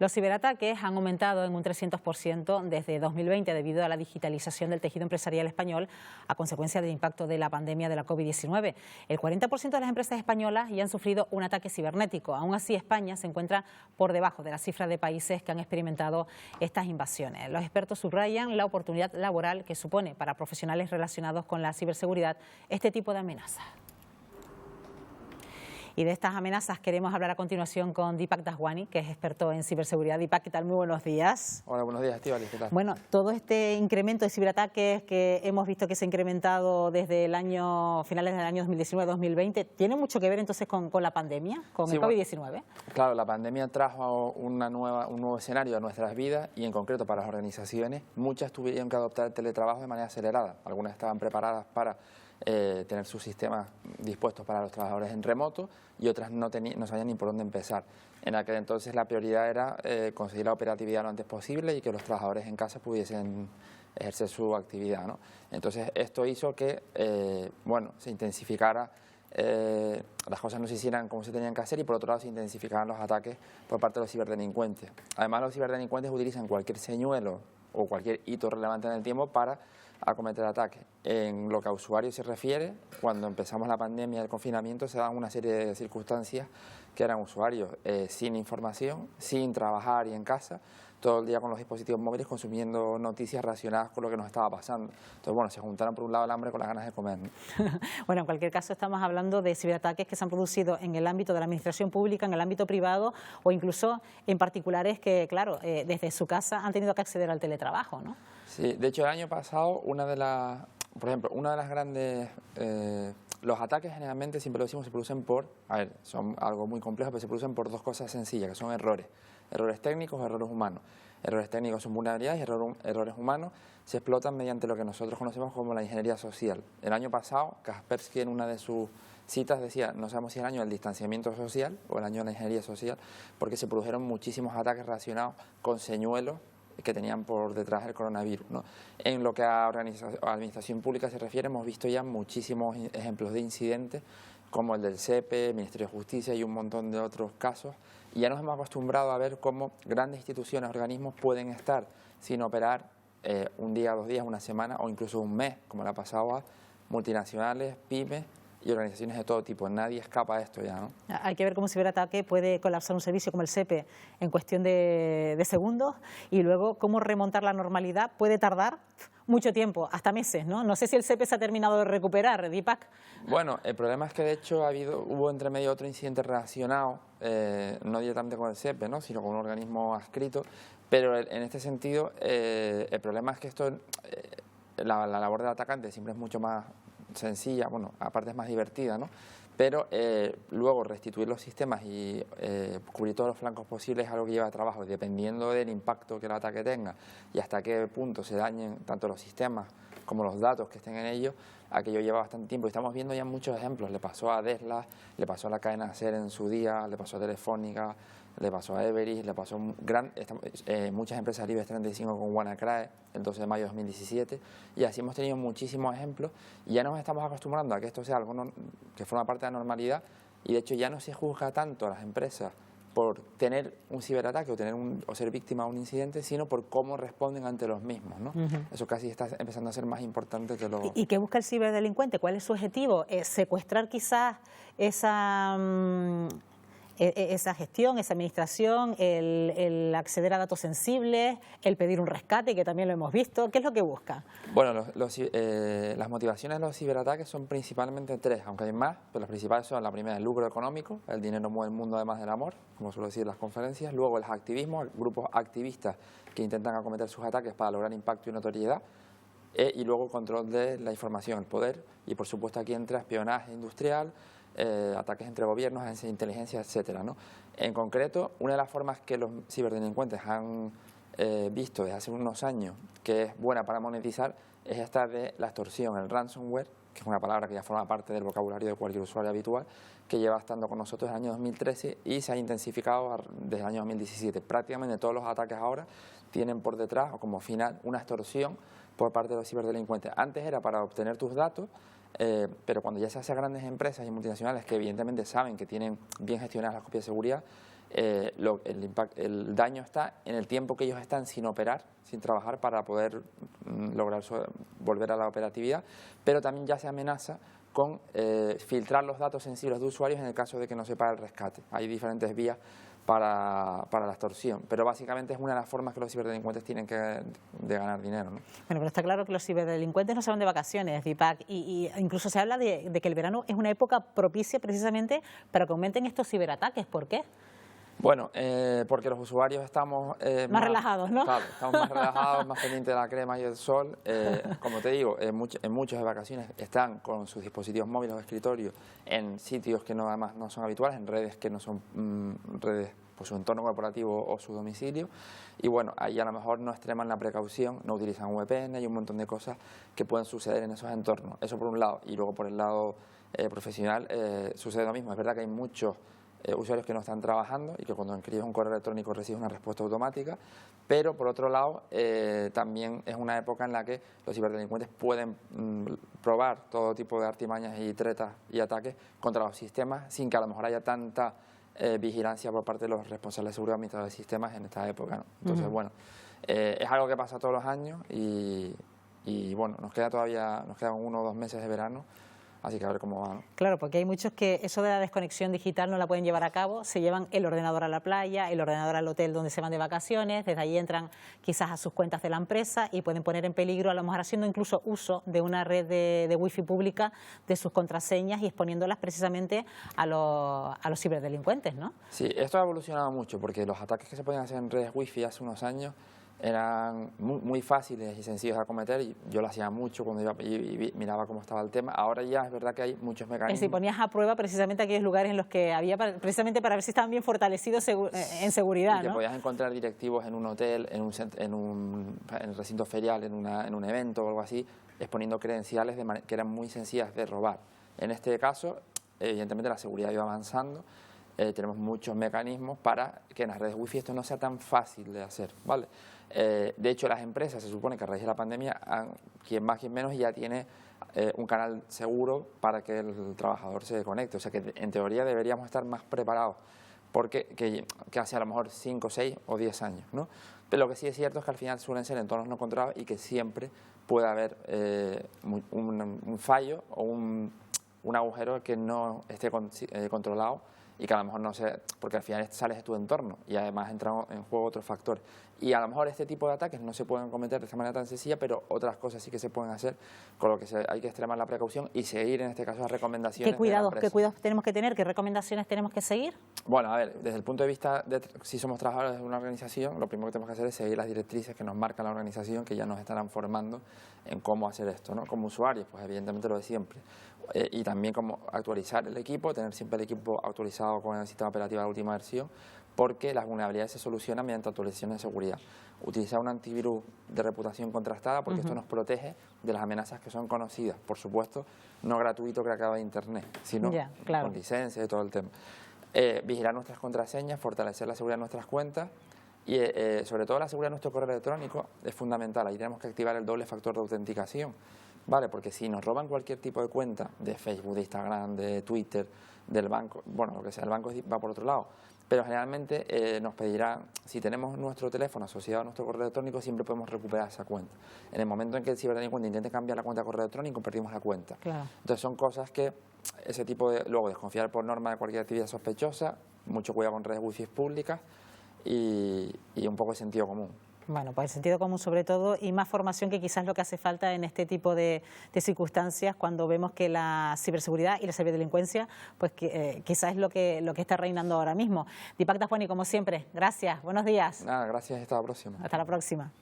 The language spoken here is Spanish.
Los ciberataques han aumentado en un 300% desde 2020 debido a la digitalización del tejido empresarial español a consecuencia del impacto de la pandemia de la COVID-19. El 40% de las empresas españolas ya han sufrido un ataque cibernético. Aún así, España se encuentra por debajo de la cifra de países que han experimentado estas invasiones. Los expertos subrayan la oportunidad laboral que supone para profesionales relacionados con la ciberseguridad este tipo de amenazas. Y de estas amenazas queremos hablar a continuación con Deepak Daswani, que es experto en ciberseguridad. Deepak, ¿qué tal? Muy buenos días. Hola, buenos días, Estíbaliz, ¿qué tal? Bueno, todo este incremento de ciberataques que hemos visto que se ha incrementado desde finales del año 2019-2020, ¿tiene mucho que ver entonces con la pandemia, con el COVID-19? Bueno, claro, la pandemia trajo un nuevo escenario a nuestras vidas y en concreto para las organizaciones. Muchas tuvieron que adoptar el teletrabajo de manera acelerada. Algunas estaban preparadas para tener sus sistemas dispuestos para los trabajadores en remoto y otras no sabían ni por dónde empezar. En aquel entonces la prioridad era conseguir la operatividad lo antes posible y que los trabajadores en casa pudiesen ejercer su actividad, ¿no? Entonces esto hizo que se intensificara, las cosas no se hicieran como se tenían que hacer y por otro lado se intensificaran los ataques por parte de los ciberdelincuentes. Además, los ciberdelincuentes utilizan cualquier señuelo o cualquier hito relevante en el tiempo para acometer ataques. En lo que a usuarios se refiere, cuando empezamos la pandemia y el confinamiento se daban una serie de circunstancias que eran usuarios sin información, sin trabajar y en casa, todo el día con los dispositivos móviles consumiendo noticias relacionadas con lo que nos estaba pasando. Entonces, bueno, se juntaron por un lado el hambre con las ganas de comer, ¿no? Bueno, en cualquier caso estamos hablando de ciberataques que se han producido en el ámbito de la administración pública, en el ámbito privado o incluso en particulares que, claro, desde su casa han tenido que acceder al teletrabajo, ¿no? Sí, de hecho el año pasado por ejemplo, una de las grandes... los ataques generalmente, siempre lo decimos, se producen son algo muy complejo, pero se producen por dos cosas sencillas, que son errores. Errores técnicos o errores humanos. Errores técnicos son vulnerabilidades y errores humanos se explotan mediante lo que nosotros conocemos como la ingeniería social. El año pasado, Kaspersky en una de sus citas decía, no sabemos si es el año del distanciamiento social o el año de la ingeniería social, porque se produjeron muchísimos ataques relacionados con señuelos que tenían por detrás el coronavirus, ¿no? En lo que a administración pública se refiere, hemos visto ya muchísimos ejemplos de incidentes, como el del SEPE, Ministerio de Justicia y un montón de otros casos, y ya nos hemos acostumbrado a ver cómo grandes instituciones, organismos pueden estar sin operar un día, 2 días, una semana o incluso un mes, como le ha pasado a multinacionales, pymes y organizaciones de todo tipo. Nadie escapa a esto ya, ¿no? Hay que ver cómo un ciberataque puede colapsar un servicio como el SEPE en cuestión de segundos y luego cómo remontar la normalidad puede tardar mucho tiempo, hasta meses, ¿no? No sé si el SEPE se ha terminado de recuperar, Deepak. Bueno, el problema es que de hecho hubo entre medio otro incidente relacionado, no directamente con el SEPE, ¿no?, sino con un organismo adscrito, pero en este sentido el problema es que la labor del atacante siempre es mucho más sencilla, bueno, aparte es más divertida, ¿no? Pero luego restituir los sistemas y cubrir todos los flancos posibles es algo que lleva trabajo, y dependiendo del impacto que el ataque tenga y hasta qué punto se dañen tanto los sistemas como los datos que estén en ellos, aquello lleva bastante tiempo. Y estamos viendo ya muchos ejemplos. Le pasó a Desla, le pasó a la cadena SER en su día, le pasó a Telefónica, le pasó a Everis, le pasó a muchas empresas IBEX 35 con WannaCry el 12 de mayo de 2017, y así hemos tenido muchísimos ejemplos y ya nos estamos acostumbrando a que esto sea algo que forma parte de la normalidad, y de hecho ya no se juzga tanto a las empresas por tener un ciberataque o ser víctima de un incidente, sino por cómo responden ante los mismos, ¿no? Eso casi está empezando a ser más importante que lo... ¿Y qué busca el ciberdelincuente? ¿Cuál es su objetivo? ¿Secuestrar quizás esa gestión, esa administración, el acceder a datos sensibles, el pedir un rescate, que también lo hemos visto? ¿Qué es lo que busca? Bueno, las motivaciones de los ciberataques son principalmente 3, aunque hay más, pero las principales son: la primera, el lucro económico, el dinero mueve el mundo además del amor, como suelo decir en las conferencias; luego el activismo, grupos activistas que intentan acometer sus ataques para lograr impacto y notoriedad; y luego el control de la información, el poder, y por supuesto aquí entra espionaje industrial, ataques entre gobiernos, agencias de inteligencia, etcétera, ¿no? En concreto, una de las formas que los ciberdelincuentes han visto desde hace unos años que es buena para monetizar es esta de la extorsión, el ransomware, que es una palabra que ya forma parte del vocabulario de cualquier usuario habitual, que lleva estando con nosotros desde el año 2013 y se ha intensificado desde el año 2017. Prácticamente todos los ataques ahora tienen por detrás o como final una extorsión por parte de los ciberdelincuentes. Antes era para obtener tus datos, pero cuando ya se hace a grandes empresas y multinacionales que evidentemente saben que tienen bien gestionadas las copias de seguridad, el daño está en el tiempo que ellos están sin operar, sin trabajar, para poder lograr volver a la operatividad, pero también ya se amenaza con filtrar los datos sensibles de usuarios en el caso de que no se pague el rescate. Hay diferentes vías para la extorsión, pero básicamente es una de las formas que los ciberdelincuentes tienen de ganar dinero, ¿no? Bueno, pero está claro que los ciberdelincuentes no se van de vacaciones, Deepak, y incluso se habla de que el verano es una época propicia precisamente para que aumenten estos ciberataques. ¿Por qué? Bueno, porque los usuarios estamos más relajados, ¿no? Claro, estamos más relajados, más pendientes de la crema y del sol. Como te digo, en muchos de vacaciones están con sus dispositivos móviles o escritorios en sitios que además no son habituales, en redes que no son redes, pues su entorno corporativo o su domicilio. Y bueno, ahí a lo mejor no extreman la precaución, no utilizan VPN y un montón de cosas que pueden suceder en esos entornos. Eso por un lado. Y luego por el lado profesional sucede lo mismo. Es verdad que hay muchos usuarios que no están trabajando y que cuando escribes un correo electrónico recibes una respuesta automática, pero por otro lado también es una época en la que los ciberdelincuentes pueden probar todo tipo de artimañas y tretas y ataques contra los sistemas sin que a lo mejor haya tanta vigilancia por parte de los responsables de seguridad administradores de sistemas en esta época, ¿no? Entonces, bueno, es algo que pasa todos los años y bueno, nos quedan 1 o 2 meses de verano. Así que a ver cómo va, ¿no? Claro, porque hay muchos que eso de la desconexión digital no la pueden llevar a cabo, se llevan el ordenador a la playa, el ordenador al hotel donde se van de vacaciones, desde ahí entran quizás a sus cuentas de la empresa y pueden poner en peligro, a lo mejor haciendo incluso uso de una red de wifi pública, de sus contraseñas y exponiéndolas precisamente a los ciberdelincuentes, ¿no? Sí, esto ha evolucionado mucho porque los ataques que se podían hacer en redes wifi hace unos años eran muy fáciles y sencillos de acometer y yo lo hacía mucho cuando iba y miraba cómo estaba el tema. Ahora ya es verdad que hay muchos mecanismos. Es decir, ponías a prueba precisamente aquellos lugares en los que había, precisamente para ver si estaban bien fortalecidos en seguridad, y que ¿no? podías encontrar directivos en un hotel, en un recinto ferial, en un evento o algo así, exponiendo credenciales que eran muy sencillas de robar. En este caso, evidentemente la seguridad iba avanzando. Tenemos muchos mecanismos para que en las redes wifi esto no sea tan fácil de hacer, ¿vale? De hecho, las empresas se supone que a raíz de la pandemia, quien más, quien menos, ya tiene un canal seguro para que el trabajador se conecte. O sea que en teoría deberíamos estar más preparados porque que hace a lo mejor 5, 6 o 10 años, ¿no? Pero lo que sí es cierto es que al final suelen ser entornos no controlados y que siempre puede haber un fallo o un agujero que no esté controlado y que a lo mejor no sé, porque al final sales de tu entorno y además entran en juego otros factores. Y a lo mejor este tipo de ataques no se pueden cometer de esta manera tan sencilla, pero otras cosas sí que se pueden hacer, con lo que hay que extremar la precaución y seguir en este caso las recomendaciones. ¿Qué cuidados tenemos que tener? ¿Qué recomendaciones tenemos que seguir? Bueno, a ver, desde el punto de vista de si somos trabajadores de una organización, lo primero que tenemos que hacer es seguir las directrices que nos marca la organización, que ya nos estarán formando en cómo hacer esto, ¿no? Como usuarios, pues evidentemente lo de siempre. Y también cómo actualizar el equipo, tener siempre el equipo actualizado con el sistema operativo de la última versión, porque las vulnerabilidades se solucionan mediante actualizaciones de seguridad. Utilizar un antivirus de reputación contrastada, porque esto nos protege de las amenazas que son conocidas, por supuesto, no gratuito craqueado de Internet, sino claro, con licencia y todo el tema. Vigilar nuestras contraseñas, fortalecer la seguridad de nuestras cuentas y sobre todo la seguridad de nuestro correo electrónico es fundamental. Ahí tenemos que activar el doble factor de autenticación, ¿vale? Porque si nos roban cualquier tipo de cuenta de Facebook, de Instagram, de Twitter, del banco, bueno, lo que sea, el banco va por otro lado, pero generalmente nos pedirán, si tenemos nuestro teléfono asociado a nuestro correo electrónico, siempre podemos recuperar esa cuenta. En el momento en que el ciberdelincuente intente cambiar la cuenta de correo electrónico, perdimos la cuenta. Claro. Entonces son cosas que ese tipo de, luego desconfiar por norma de cualquier actividad sospechosa, mucho cuidado con redes wifi públicas y un poco de sentido común. Bueno, pues el sentido común sobre todo y más formación, que quizás es lo que hace falta en este tipo de circunstancias cuando vemos que la ciberseguridad y la ciberdelincuencia pues quizás es lo que está reinando ahora mismo. Deepak Tajwani, como siempre, gracias, buenos días. Nada, gracias, hasta la próxima. Hasta la próxima.